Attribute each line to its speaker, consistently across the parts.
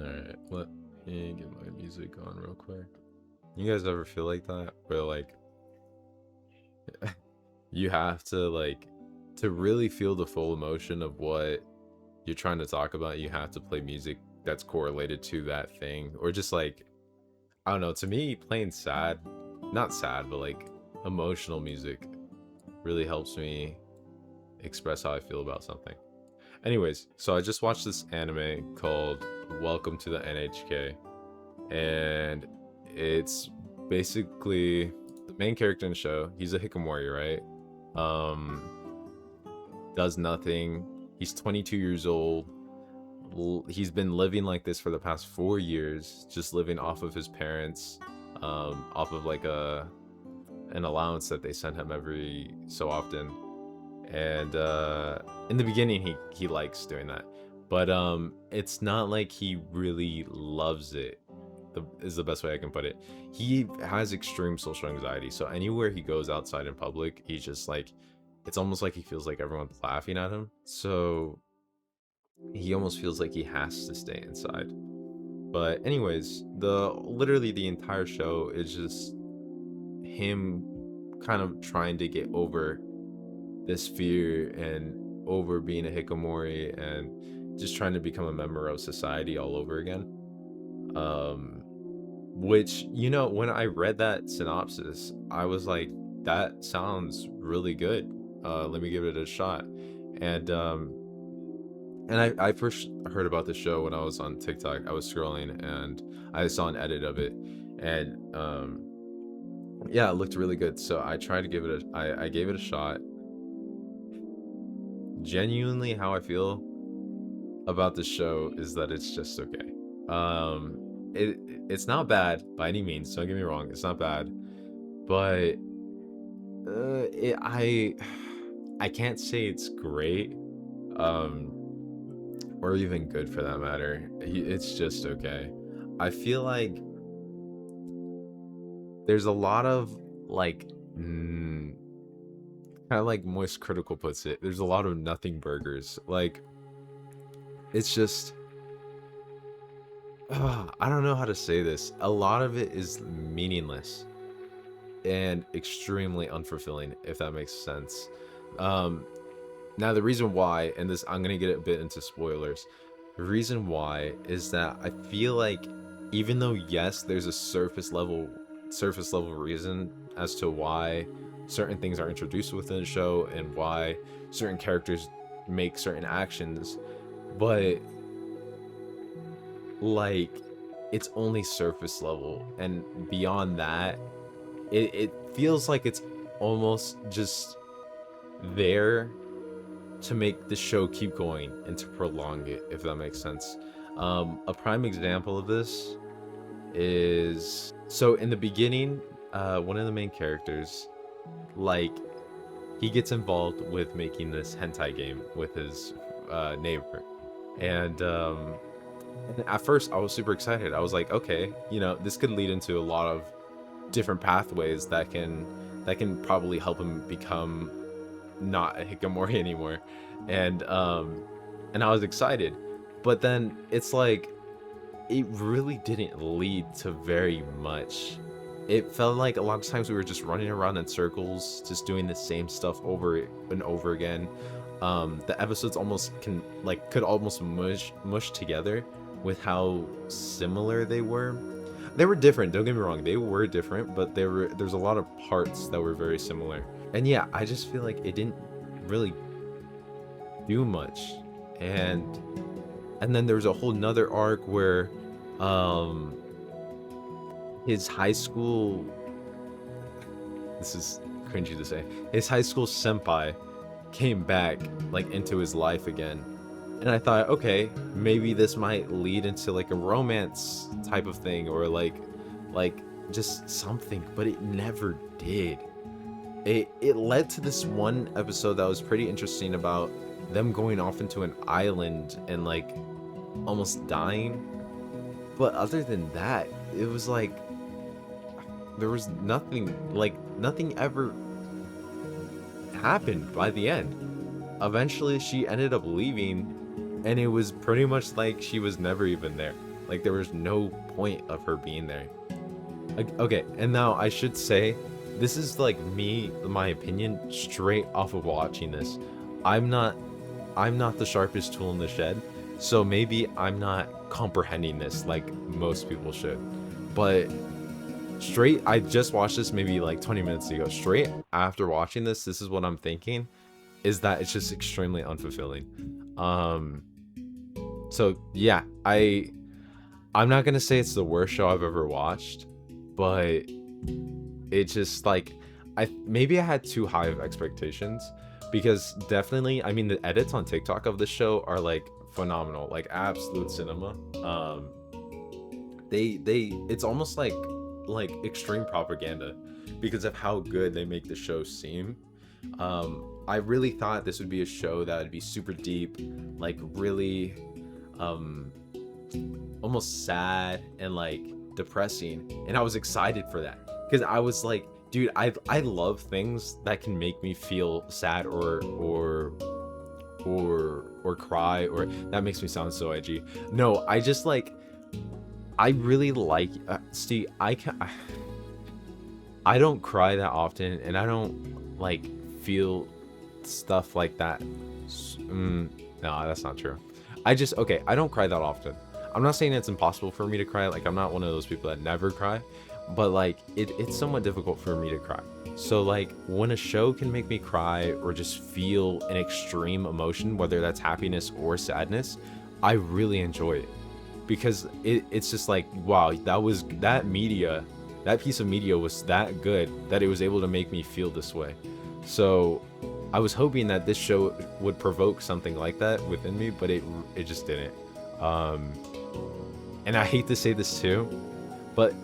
Speaker 1: Alright, let me get my music on real quick. You guys ever feel like that? Where like you have to to really feel the full emotion of what you're trying to talk about, you have to play music that's correlated to that thing. Or just like, I don't know, to me playing sad, not sad, but like emotional music really helps me express how I feel about something. Anyways, so I just watched this anime called Welcome to the NHK, and it's basically the main character in the show. He's a hikikomori, right? Um, does nothing. He's 22 years old. He's been living like this for the past 4 years, just living off of his parents, off of like an allowance that they send him every so often. And in the beginning he likes doing that, but it's not like he really loves it. Is the best way I can put it. He has extreme social anxiety, so anywhere he goes outside in public, he's just like, it's almost like he feels like everyone's laughing at him, so he almost feels like he has to stay inside. But anyways, literally the entire show is just him kind of trying to get over this fear and over being a hikikomori and just trying to become a member of society all over again. Which, you know, when I read that synopsis, I was like, that sounds really good. Let me give it a shot. And I first heard about the show when I was on TikTok. I was scrolling and I saw an edit of it, and yeah, it looked really good. So I tried to give it I gave it a shot. Genuinely, how I feel about the show is that it's just okay. It's not bad by any means, don't get me wrong, it's not bad, but I can't say it's great, or even good for that matter. It's just okay. I feel like there's a lot of like kind of like Moist Critical puts it, there's a lot of nothing burgers. Like, it's just I don't know how to say this. A lot of it is meaningless and extremely unfulfilling, if that makes sense. Um, Now the reason why, and this I'm gonna get a bit into spoilers. The reason why is that I feel like, even though yes, there's a surface level reason as to why certain things are introduced within the show and why certain characters make certain actions, but like, it's only surface level, and beyond that, it feels like it's almost just there to make the show keep going and to prolong it, if that makes sense. A prime example of this is, so in the beginning, one of the main characters, like, he gets involved with making this hentai game with his neighbor, and at first I was super excited. I was like, okay, you know, this could lead into a lot of different pathways that can probably help him become not a hikikomori anymore. And I was excited, but then it's like, it really didn't lead to very much. It felt like a lot of times we were just running around in circles, just doing the same stuff over and over again. The episodes almost could almost mush together with how similar they were. They were different, don't get me wrong, they were different, but there's a lot of parts that were very similar. And yeah, I just feel like it didn't really do much. And then there's a whole nother arc where his high school, this is cringy to say, his high school senpai came back like into his life again. And I thought, okay, maybe this might lead into like a romance type of thing, or like just something, but it never did. It led to this one episode that was pretty interesting about them going off into an island and like almost dying. But other than that, it was like there was nothing, like nothing ever happened by the end. Eventually she ended up leaving, and it was pretty much like she was never even there. Like there was no point of her being there. Like, okay, and now I should say, this is like me, my opinion, straight off of watching this. I'm not I'm not the sharpest tool in the shed, so maybe I'm not comprehending this like most people should. But straight, I just watched this maybe like 20 minutes ago. Straight after watching this is what I'm thinking, is that it's just extremely unfulfilling. Um, so yeah, I'm not gonna say it's the worst show I've ever watched, but it just like maybe I had too high of expectations, because definitely, I mean, the edits on TikTok of the show are like phenomenal, like absolute cinema. They it's almost like extreme propaganda because of how good they make the show seem. I really thought this would be a show that would be super deep, like really almost sad and like depressing, and I was excited for that because I was like, dude, I love things that can make me feel sad or cry, or that makes me sound so edgy. No, I just like, I really like see, I don't cry that often, and I don't like feel stuff like that. No, that's not true. Okay, I don't cry that often. I'm not saying it's impossible for me to cry. Like, I'm not one of those people that never cry, but like it's somewhat difficult for me to cry. So like when a show can make me cry or just feel an extreme emotion, whether that's happiness or sadness, I really enjoy it, because it's just like, wow, that piece of media was that good that it was able to make me feel this way. So I was hoping that this show would provoke something like that within me, but it just didn't. And I hate to say this too, but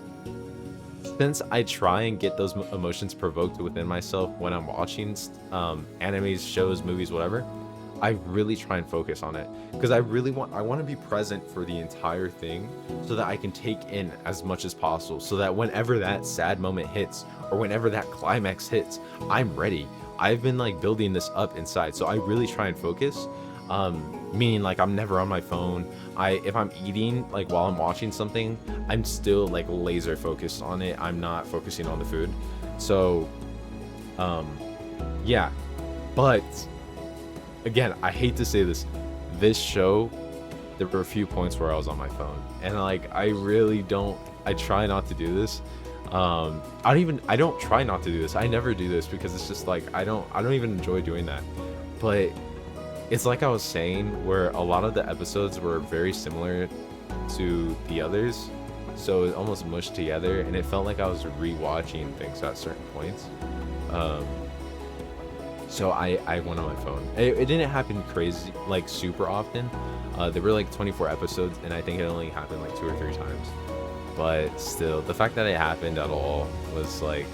Speaker 1: since I try and get those emotions provoked within myself when I'm watching animes, shows, movies, whatever, I really try and focus on it, because I want to be present for the entire thing, so that I can take in as much as possible, so that whenever that sad moment hits or whenever that climax hits, I'm ready. I've been like building this up inside, so I really try and focus. Meaning like I'm never on my phone. If I'm eating, like while I'm watching something, I'm still like laser focused on it. I'm not focusing on the food. So yeah, but again, I hate to say this show, there were a few points where I was on my phone, and like I try not to do this. I don't try not to do this. I never do this, because it's just like I don't even enjoy doing that. But it's like I was saying, where a lot of the episodes were very similar to the others, so it almost mushed together, and it felt like I was rewatching things at certain points. So I went on my phone. It didn't happen crazy, like super often. There were like 24 episodes, and I think it only happened like 2 or 3 times. But still, the fact that it happened at all was like,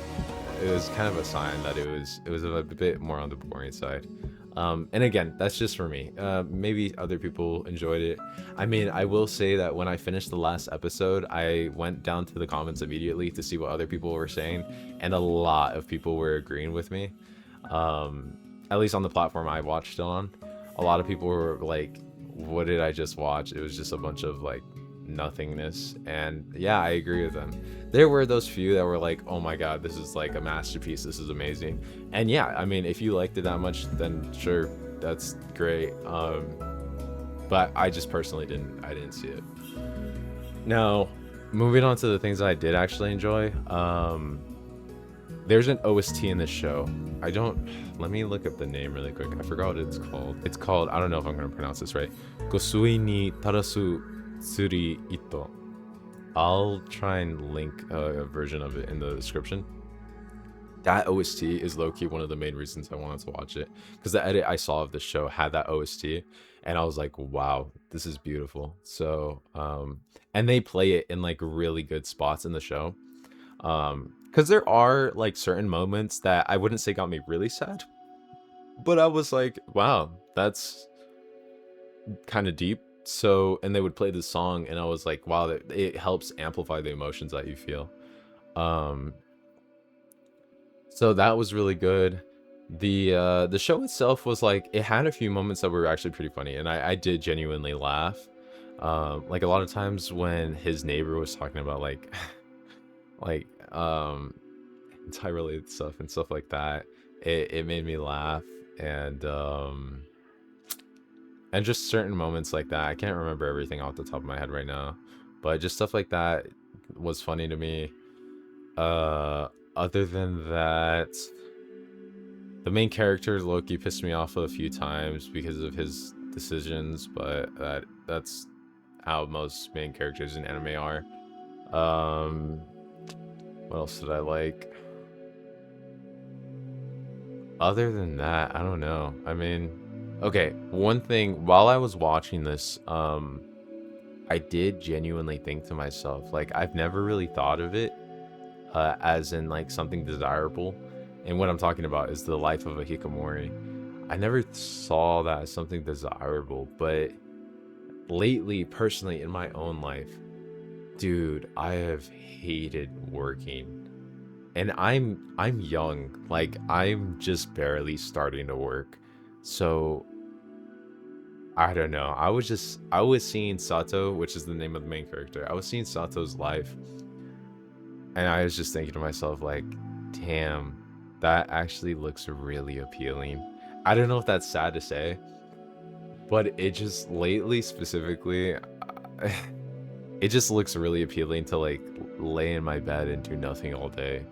Speaker 1: it was kind of a sign that it was a bit more on the boring side. And again, that's just for me. Maybe other people enjoyed it. I mean, I will say that when I finished the last episode, I went down to the comments immediately to see what other people were saying, and a lot of people were agreeing with me. At least on the platform I watched it on, a lot of people were like, what did I just watch? It was just a bunch of like nothingness. And yeah, I agree with them. There were those few that were like, oh my god, this is like a masterpiece, this is amazing. And yeah, I mean, if you liked it that much, then sure, that's great. But I just personally didn't see it. Now, moving on to the things that I did actually enjoy. There's an OST in this show. Let me look up the name really quick. I forgot what it's called. It's called, I don't know if I'm going to pronounce this right, Gosui ni Tarasu Tsuri Ito. I'll try and link a version of it in the description. That OST is low-key one of the main reasons I wanted to watch it, because the edit I saw of the show had that OST, and I was like, wow, this is beautiful. So and they play it in like really good spots in the show, because there are like certain moments that I wouldn't say got me really sad, but I was like, wow, that's kind of deep. So, and they would play the song, and I was like, wow, it helps amplify the emotions that you feel. So that was really good. The show itself was like, it had a few moments that were actually pretty funny, and I did genuinely laugh. Like a lot of times when his neighbor was talking about like like anti-related stuff and stuff like that, it made me laugh. And just certain moments like that, I can't remember everything off the top of my head right now, but just stuff like that was funny to me. uh Other than that, the main character Loki pissed me off a few times because of his decisions, but that's how most main characters in anime are. um what else did I like? Other than that, I don't know. I mean, okay, one thing while I was watching this, I did genuinely think to myself, like, I've never really thought of it as in like something desirable. And what I'm talking about is the life of a hikikomori. I never saw that as something desirable, but lately, personally, in my own life, dude, I have hated working. And I'm young, like I'm just barely starting to work. So I don't know. I was seeing Sato, which is the name of the main character. I was seeing Sato's life, and I was just thinking to myself, like, damn, that actually looks really appealing. I don't know if that's sad to say, but it just lately specifically, it just looks really appealing to like lay in my bed and do nothing all day.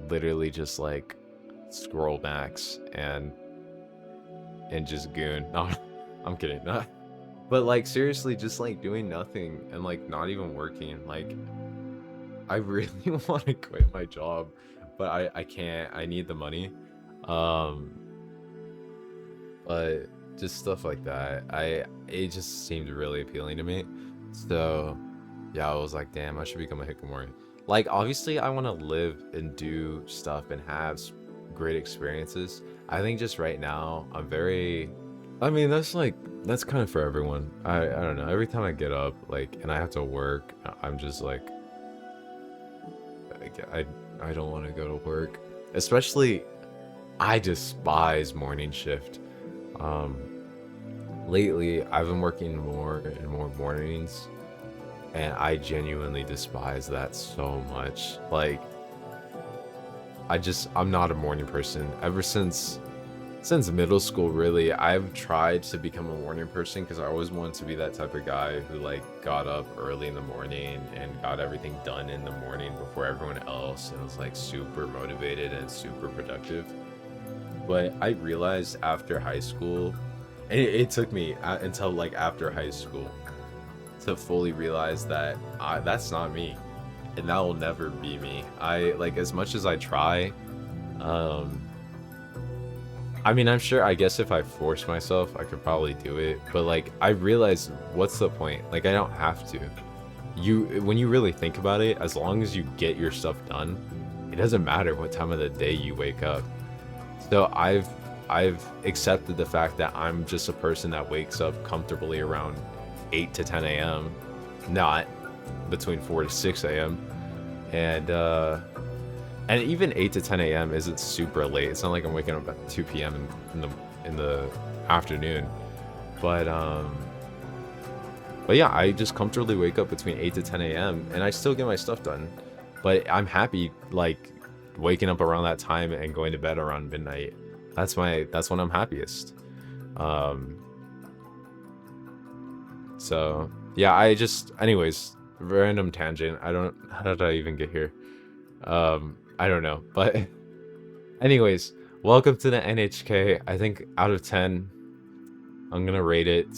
Speaker 1: Literally just like scroll max and just goon. No, I'm kidding. Not. But like seriously, just like doing nothing and like not even working. Like I really want to quit my job, but I can't. I need the money. Um, but just stuff like that. It just seemed really appealing to me. So yeah, I was like, damn, I should become a hikikomori. Like obviously, I want to live and do stuff and have great experiences. I think just right now, I'm very. I mean, that's kind of for everyone. I don't know. Every time I get up, like, and I have to work, I'm just like, I I don't want to go to work. Especially, I despise morning shift. Um, Lately, I've been working more and more mornings, and I genuinely despise that so much. Like, I'm not a morning person. Ever since middle school, really, I've tried to become a morning person because I always wanted to be that type of guy who like got up early in the morning and got everything done in the morning before everyone else and was like super motivated and super productive. But I realized after high school, and it took me until like after high school to fully realize that that's not me, and that will never be me. I like as much as I try. Um, I mean, I'm sure. I guess if I force myself, I could probably do it. But like, I realized, what's the point? Like, I don't have to. When you really think about it, as long as you get your stuff done, it doesn't matter what time of the day you wake up. So I've accepted the fact that I'm just a person that wakes up comfortably around 8 to 10 a.m., not between 4 to 6 a.m. And and even 8 to 10 a.m. isn't super late. It's not like I'm waking up at 2 p.m. In the afternoon. But but yeah, I just comfortably wake up between 8 to 10 a.m. and I still get my stuff done. But I'm happy like waking up around that time and going to bed around midnight. That's when I'm happiest. Um so yeah, anyways, random tangent. I don't How did I even get here? I don't know. But anyways, welcome to the NHK. I think out of 10, I'm gonna rate it.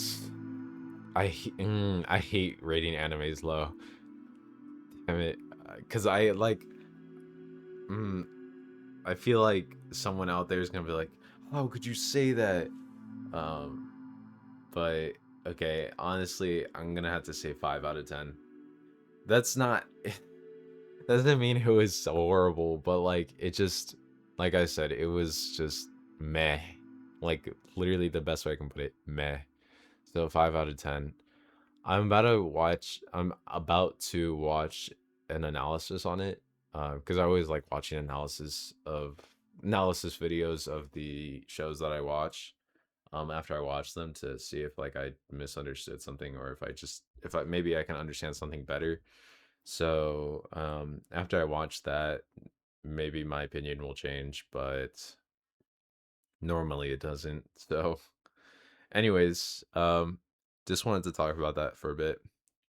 Speaker 1: I hate rating animes low. Damn it, because mm, I feel like someone out there is gonna be like, "How could you say that?" Um, but okay, honestly, I'm gonna have to say 5 out of 10. That's not. Doesn't mean it was so horrible, but like it just, like I said, it was just meh. Like literally the best way I can put it, meh. So 5 out of 10. I'm about to watch an analysis on it, because I always like watching analysis videos of the shows that I watch. After I watch them to see if like I misunderstood something or if I just if I maybe I can understand something better. So after I watch that, maybe my opinion will change, but normally it doesn't. So anyways, just wanted to talk about that for a bit.